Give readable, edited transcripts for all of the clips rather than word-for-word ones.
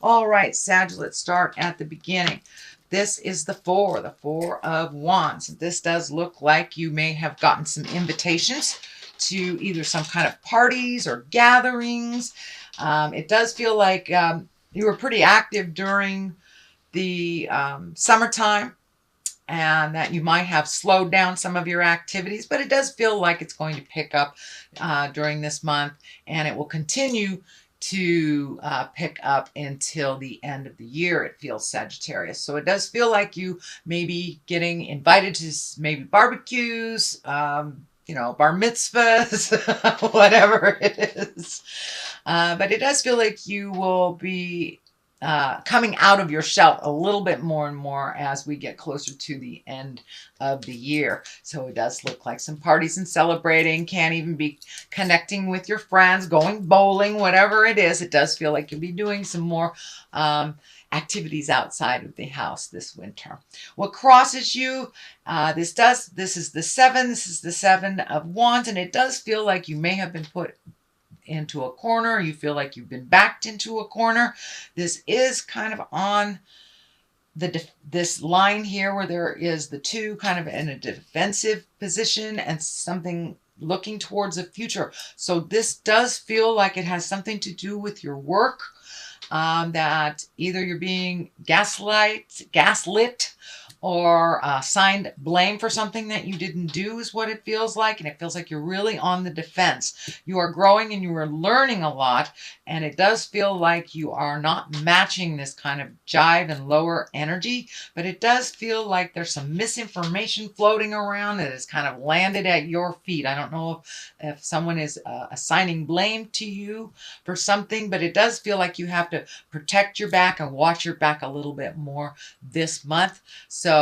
All right, Sag, let's start at the beginning. This is the Four of Wands. This does look like you may have gotten some invitations to either some kind of parties or gatherings. It does feel like you were pretty active during the summertime, and that you might have slowed down some of your activities, but it does feel like it's going to pick up during this month, and it will continue to pick up until the end of the year, it feels, Sagittarius. So it does feel like you may be getting invited to maybe barbecues, bar mitzvahs, whatever it is. But it does feel like you will be coming out of your shell a little bit more and more as we get closer to the end of the year. So it does look like some parties and celebrating, can even be connecting with your friends, going bowling, whatever it is. It does feel like you'll be doing some more activities outside of the house this winter. What crosses you, this is the seven of wands, and it does feel like you may have been put into a corner. You feel like you've been backed into a corner. This is kind of on this line here where there is the two kind of in a defensive position and something looking towards the future. So this does feel like it has something to do with your work, that either you're being gaslit, or assigned blame for something that you didn't do is what it feels like. And it feels like you're really on the defense. You are growing and you are learning a lot. And it does feel like you are not matching this kind of jive and lower energy. But it does feel like there's some misinformation floating around that has kind of landed at your feet. I don't know if someone is assigning blame to you for something, but it does feel like you have to protect your back and watch your back a little bit more this month. So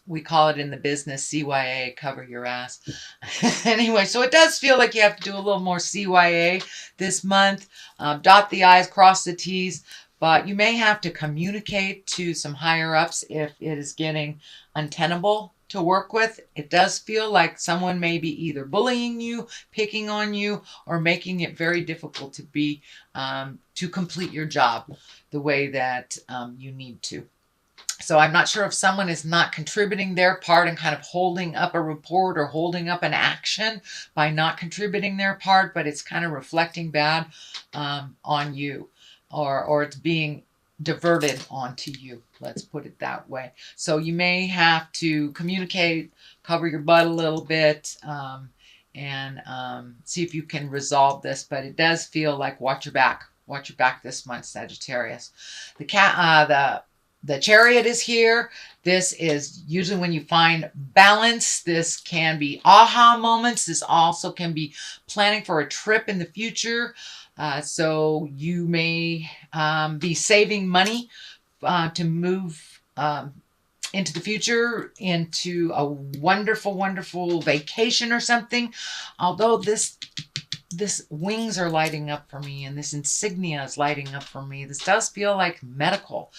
we call it in the business CYA, cover your ass. Anyway, so it does feel like you have to do a little more CYA this month. Dot the I's, cross the T's, but you may have to communicate to some higher ups if it is getting untenable to work with. It does feel like someone may be either bullying you, picking on you, or making it very difficult to complete your job the way that you need to. So I'm not sure if someone is not contributing their part and kind of holding up a report or holding up an action by not contributing their part, but it's kind of reflecting bad on you, or it's being diverted onto you. Let's put it that way. So you may have to communicate, cover your butt a little bit, and see if you can resolve this. But it does feel like watch your back. Watch your back this month, Sagittarius. The Chariot is here. This is usually when you find balance. This can be aha moments. This also can be planning for a trip in the future. So you may be saving money to move into the future, into a wonderful, wonderful vacation or something. Although this wings are lighting up for me, and this insignia is lighting up for me. This does feel like medical.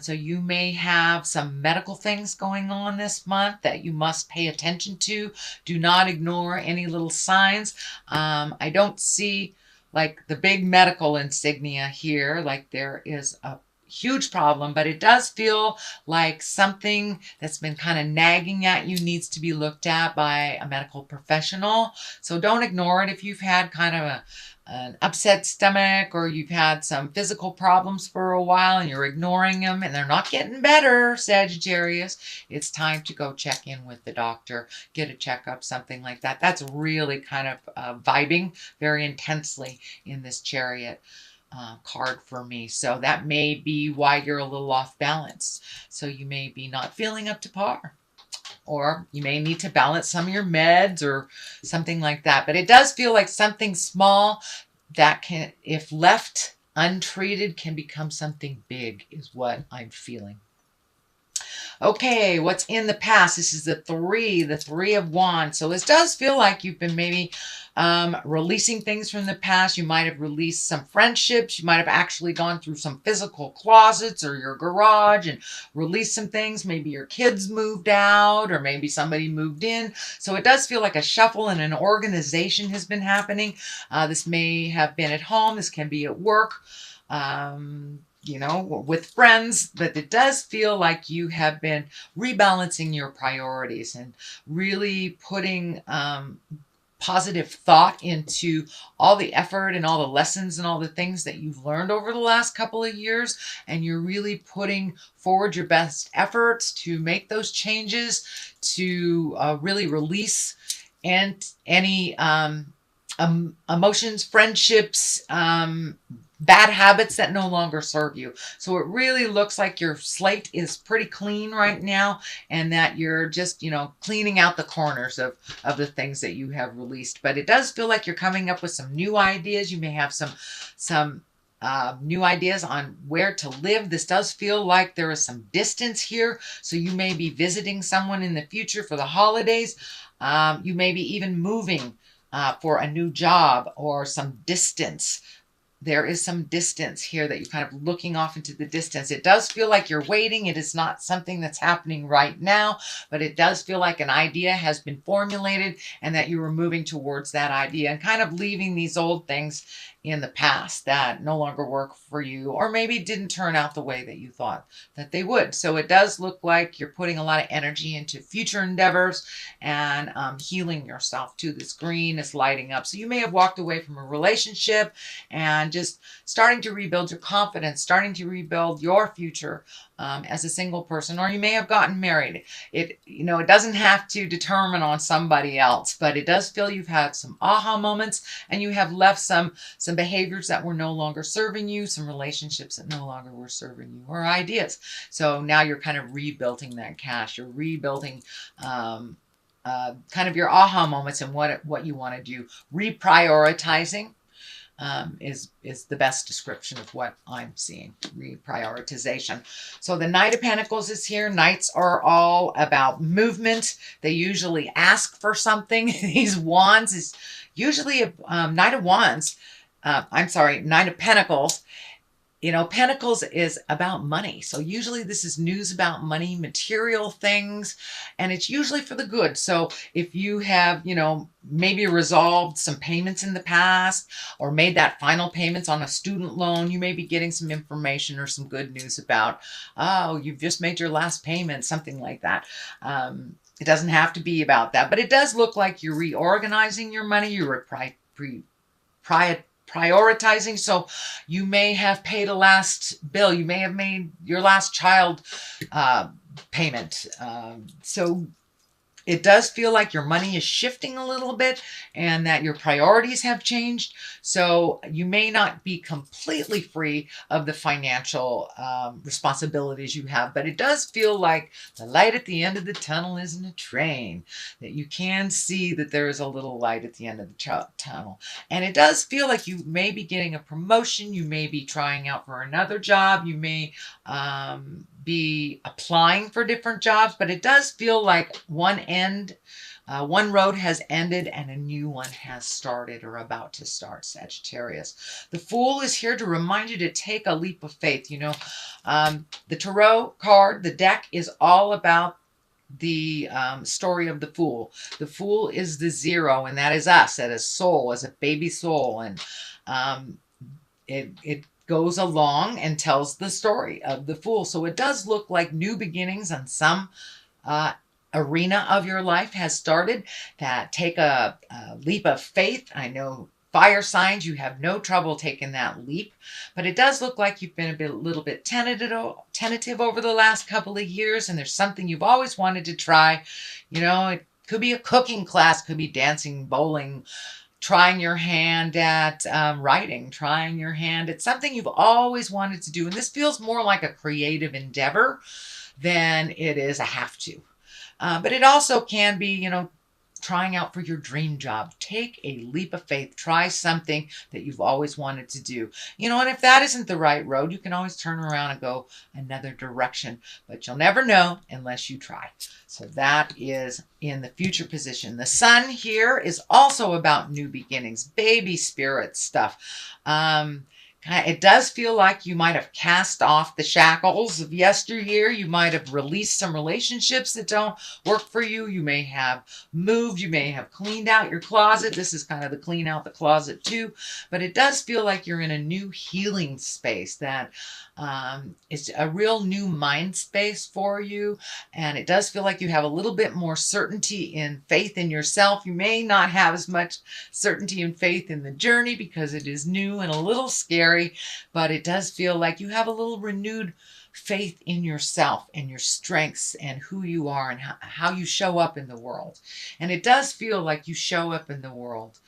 So you may have some medical things going on this month that you must pay attention to. Do not ignore any little signs. I don't see like the big medical insignia here, like there is a huge problem, but it does feel like something that's been kind of nagging at you needs to be looked at by a medical professional. So don't ignore it if you've had kind of an upset stomach, or you've had some physical problems for a while and you're ignoring them and they're not getting better, Sagittarius. It's time to go check in with the doctor, get a checkup, something like that. That's really kind of vibing very intensely in this Chariot card for me. So that may be why you're a little off balance. So you may be not feeling up to par, or you may need to balance some of your meds or something like that. But it does feel like something small that can, if left untreated, can become something big, is what I'm feeling. Okay, what's in the past? This is the three of wands. So this does feel like you've been maybe releasing things from the past. You might have released some friendships. You might have actually gone through some physical closets or your garage and released some things. Maybe your kids moved out, or maybe somebody moved in. So it does feel like a shuffle and an organization has been happening. This may have been at home. This can be at work. you know, with friends, but it does feel like you have been rebalancing your priorities and really putting positive thought into all the effort and all the lessons and all the things that you've learned over the last couple of years. And you're really putting forward your best efforts to make those changes, to really release and any emotions, friendships, bad habits that no longer serve you. So it really looks like your slate is pretty clean right now, and that you're just, you know, cleaning out the corners of the things that you have released. But it does feel like you're coming up with some new ideas. You may have some new ideas on where to live. This does feel like there is some distance here. So you may be visiting someone in the future for the holidays. You may be even moving for a new job or some distance. There is some distance here that you're kind of looking off into the distance. It does feel like you're waiting. It is not something that's happening right now, but it does feel like an idea has been formulated and that you were moving towards that idea and kind of leaving these old things in the past that no longer work for you, or maybe didn't turn out the way that you thought that they would. So it does look like you're putting a lot of energy into future endeavors and healing yourself too. This green is lighting up. So you may have walked away from a relationship and just starting to rebuild your confidence, starting to rebuild your future as a single person, or you may have gotten married. It, you know, it doesn't have to determine on somebody else, but it does feel you've had some aha moments and you have left some behaviors that were no longer serving you, some relationships that no longer were serving you, or ideas. So now you're kind of rebuilding that cash. You're rebuilding kind of your aha moments and what you want to do. Reprioritizing is the best description of what I'm seeing. Reprioritization. So the Knight of Pentacles is here. Knights are all about movement. They usually ask for something. These wands is usually a Knight of Wands. Knight of Pentacles. You know, Pentacles is about money. So usually this is news about money, material things, and it's usually for the good. So if you have, you know, maybe resolved some payments in the past or made that final payments on a student loan, you may be getting some information or some good news about, oh, you've just made your last payment, something like that. It doesn't have to be about that, but it does look like you're reorganizing your money. You're prioritizing. So you may have paid a last bill. You may have made your last child payment. So it does feel like your money is shifting a little bit and that your priorities have changed. So you may not be completely free of the financial responsibilities you have, but it does feel like the light at the end of the tunnel isn't a train, that you can see that there is a little light at the end of the tunnel. And it does feel like you may be getting a promotion. You may be trying out for another job. You may be applying for different jobs, but it does feel like one road has ended and a new one has started or about to start, Sagittarius. The Fool is here to remind you to take a leap of faith. You know, the Tarot card, the deck is all about the story of the Fool. The Fool is the zero, and that is us, as a soul, as a baby soul. And it goes along and tells the story of the Fool. So it does look like new beginnings on some arena of your life has started. That take a leap of faith. I know fire signs, you have no trouble taking that leap, but it does look like you've been a little bit tentative over the last couple of years, and there's something you've always wanted to try. You know, it could be a cooking class, could be dancing, bowling, trying your hand at writing, trying your hand at something you've always wanted to do. And this feels more like a creative endeavor than it is a have to. But it also can be, you know, trying out for your dream job. Take a leap of faith. Try something that you've always wanted to do. You know, and if that isn't the right road, you can always turn around and go another direction. But you'll never know unless you try. So that is in the future position. The Sun here is also about new beginnings, baby spirit stuff. Kind It does feel like you might have cast off the shackles of yesteryear. You might have released some relationships that don't work for you. You may have moved. You may have cleaned out your closet. This is kind of the clean out the closet too. But it does feel like you're in a new healing space that it's a real new mind space for you. And it does feel like you have a little bit more certainty in faith in yourself. You may not have as much certainty and faith in the journey because it is new and a little scary, but it does feel like you have a little renewed faith in yourself and your strengths and who you are and how you show up in the world. And it does feel like you show up in the world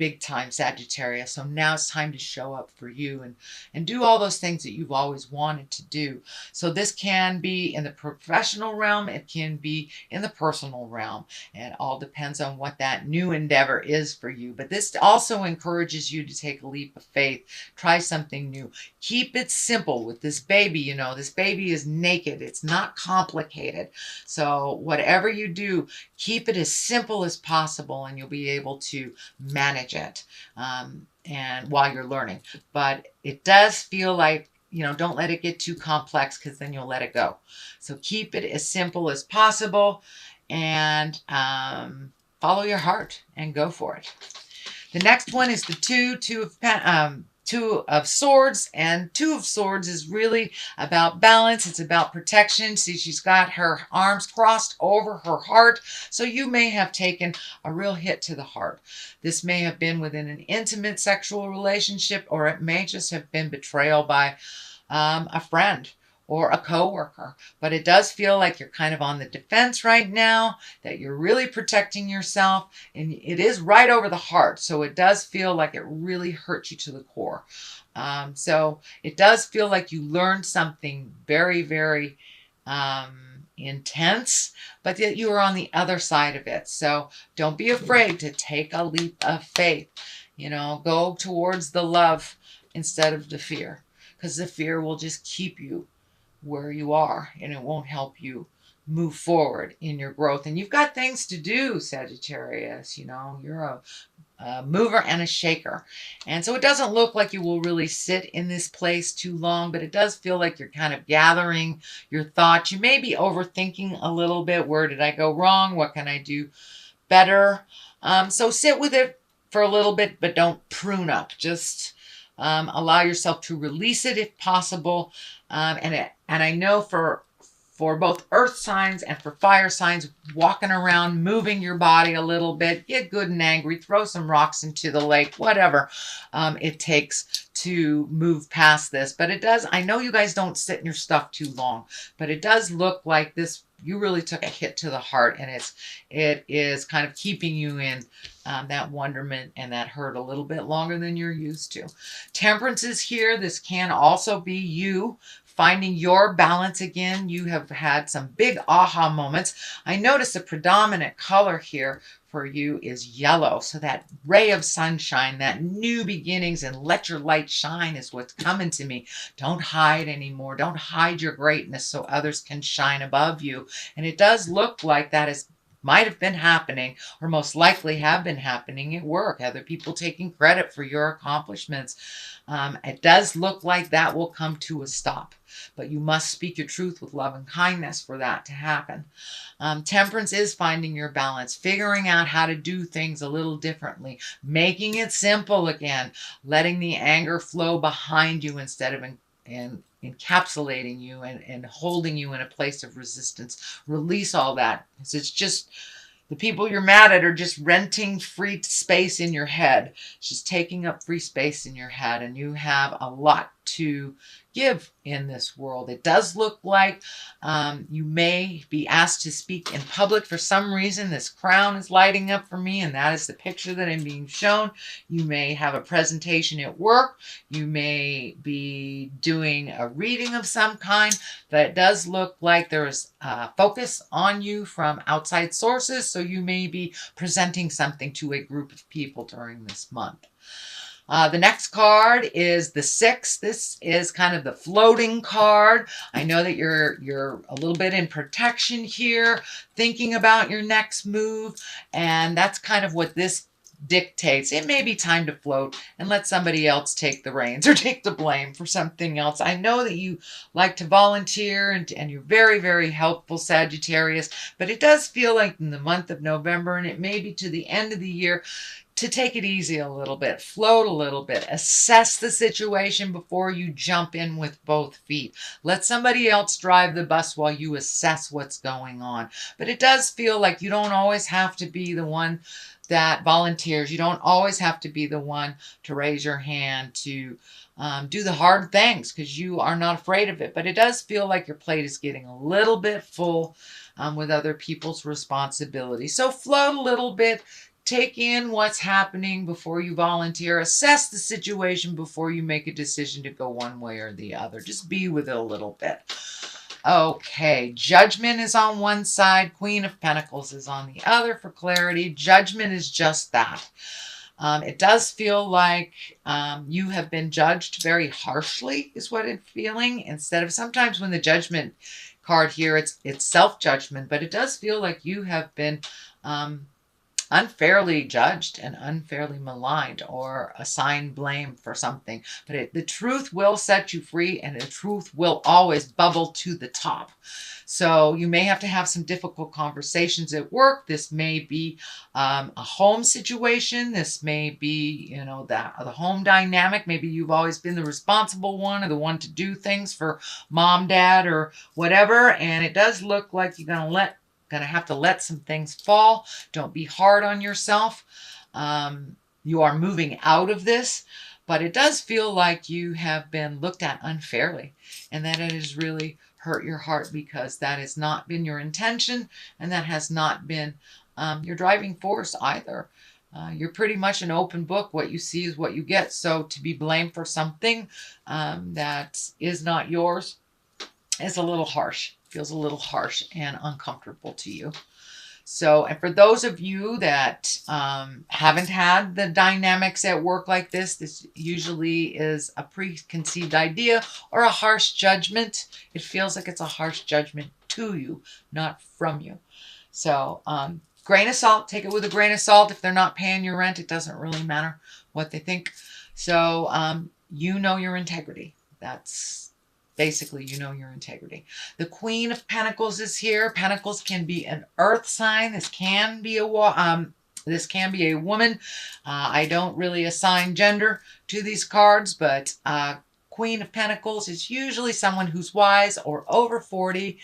big time, Sagittarius. So now it's time to show up for you and do all those things that you've always wanted to do. So this can be in the professional realm. It can be in the personal realm. It all depends on what that new endeavor is for you. But this also encourages you to take a leap of faith. Try something new. Keep it simple with this baby. You know, this baby is naked. It's not complicated. So whatever you do, keep it as simple as possible and you'll be able to manage it and while you're learning. But it does feel like, you know, don't let it get too complex because then you'll let it go. So keep it as simple as possible and follow your heart and go for it. The next one is the Two of Swords, and Two of Swords is really about balance. It's about protection. See, she's got her arms crossed over her heart. So you may have taken a real hit to the heart. This may have been within an intimate sexual relationship, or it may just have been betrayal by a friend or a coworker. But it does feel like you're kind of on the defense right now, that you're really protecting yourself, and it is right over the heart. So it does feel like it really hurts you to the core. So it does feel like you learned something very, very intense, but that you are on the other side of it. So don't be afraid to take a leap of faith. You know, go towards the love instead of the fear, because the fear will just keep you where you are and it won't help you move forward in your growth. And you've got things to do, Sagittarius. You know, you're a mover and a shaker. And so it doesn't look like you will really sit in this place too long, but it does feel like you're kind of gathering your thoughts. You may be overthinking a little bit. Where did I go wrong? What can I do better? So sit with it for a little bit, but don't prune up. Just allow yourself to release it if possible. And I know for both earth signs and for fire signs, walking around, moving your body a little bit, get good and angry, throw some rocks into the lake, whatever it takes to move past this. But it does, I know you guys don't sit in your stuff too long, but it does look like this, you really took a hit to the heart, and it is kind of keeping you in that wonderment and that hurt a little bit longer than you're used to. Temperance is here. This can also be you finding your balance again. You have had some big aha moments. I notice the predominant color here for you is yellow. So that ray of sunshine, that new beginnings and let your light shine is what's coming to me. Don't hide anymore. Don't hide your greatness so others can shine above you. And it does look like that might have been happening, or most likely have been happening at work. Other people taking credit for your accomplishments. It does look like that will come to a stop, but you must speak your truth with love and kindness for that to happen. Temperance is finding your balance, figuring out how to do things a little differently, making it simple again, letting the anger flow behind you instead of encapsulating you and holding you in a place of resistance. Release all that. It's just the people you're mad at are just renting free space in your head. It's just taking up free space in your head, and you have a lot to give in this world. It does look like you may be asked to speak in public for some reason. This crown is lighting up for me, and that is the picture that I'm being shown. You may have a presentation at work. You may be doing a reading of some kind, but it does look like there is focus on you from outside sources, so you may be presenting something to a group of people during this month. The next card is the 6. This is kind of the floating card. I know that you're a little bit in protection here, thinking about your next move, and that's kind of what this dictates it may be time to float and let somebody else take the reins or take the blame for something else. I know that you like to volunteer and you're very, very helpful, Sagittarius, but it does feel like in the month of November, and it may be to the end of the year, to take it easy a little bit, float a little bit, assess the situation before you jump in with both feet. Let somebody else drive the bus while you assess what's going on. But it does feel like you don't always have to be the one that volunteers. You don't always have to be the one to raise your hand to do the hard things, because you are not afraid of it. But it does feel like your plate is getting a little bit full with other people's responsibilities. So float a little bit. Take in what's happening before you volunteer. Assess the situation before you make a decision to go one way or the other. Just be with it a little bit. Okay, Judgment is on one side. Queen of Pentacles is on the other for clarity. Judgment is just that. It does feel like you have been judged very harshly, is what it's feeling. Instead of, sometimes when the Judgment card here, it's self-judgment, but it does feel like you have been unfairly judged and unfairly maligned or assigned blame for something. But the truth will set you free, and the truth will always bubble to the top. So you may have to have some difficult conversations at work. This may be a home situation. This may be, you know, the home dynamic. Maybe you've always been the responsible one or the one to do things for mom, dad, or whatever. And it does look like you're going to have to let some things fall. Don't be hard on yourself. You are moving out of this, but it does feel like you have been looked at unfairly, and that it has really hurt your heart, because that has not been your intention, and that has not been your driving force either. You're pretty much an open book. What you see is what you get. So to be blamed for something that is not yours is a little harsh. Feels a little harsh and uncomfortable to you. So, and for those of you that haven't had the dynamics at work like this usually is a preconceived idea or a harsh judgment. It feels like it's a harsh judgment to you, not from you. So, grain of salt, take it with a grain of salt. If they're not paying your rent, it doesn't really matter what they think. So, you know your integrity. That's basically, you know your integrity. The Queen of Pentacles is here. Pentacles can be an earth sign. This can be a woman. I don't really assign gender to these cards, but Queen of Pentacles is usually someone who's wise or over 40.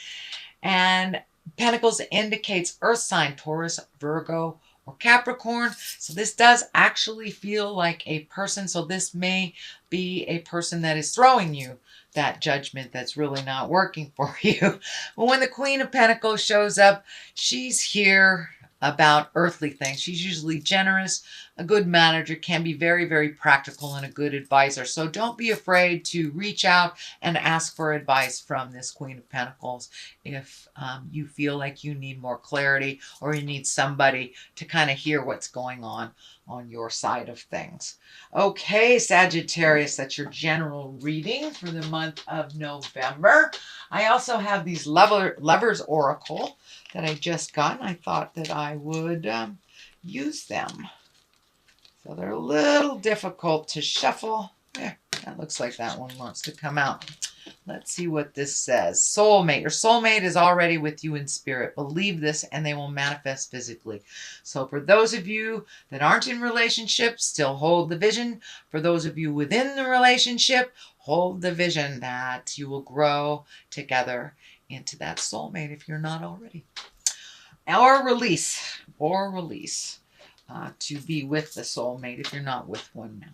And Pentacles indicates earth sign, Taurus, Virgo, or Capricorn. So this does actually feel like a person. So this may be a person that is throwing you that judgment that's really not working for you. But when the Queen of Pentacles shows up, she's here about earthly things. She's usually generous, a good manager, can be very, very practical, and a good advisor. So don't be afraid to reach out and ask for advice from this Queen of Pentacles if you feel like you need more clarity, or you need somebody to kind of hear what's going on your side of things. Okay, Sagittarius, that's your general reading for the month of November. I also have these Lovers Oracle that I just got, and I thought that I would use them. So they're a little difficult to shuffle. Yeah, that looks like that one wants to come out. Let's see what this says. Soulmate. Your soulmate is already with you in spirit. Believe this and they will manifest physically. So for those of you that aren't in relationships, still hold the vision. For those of you within the relationship, hold the vision that you will grow together into that soulmate if you're not already. Or release. To be with the soulmate if you're not with one now.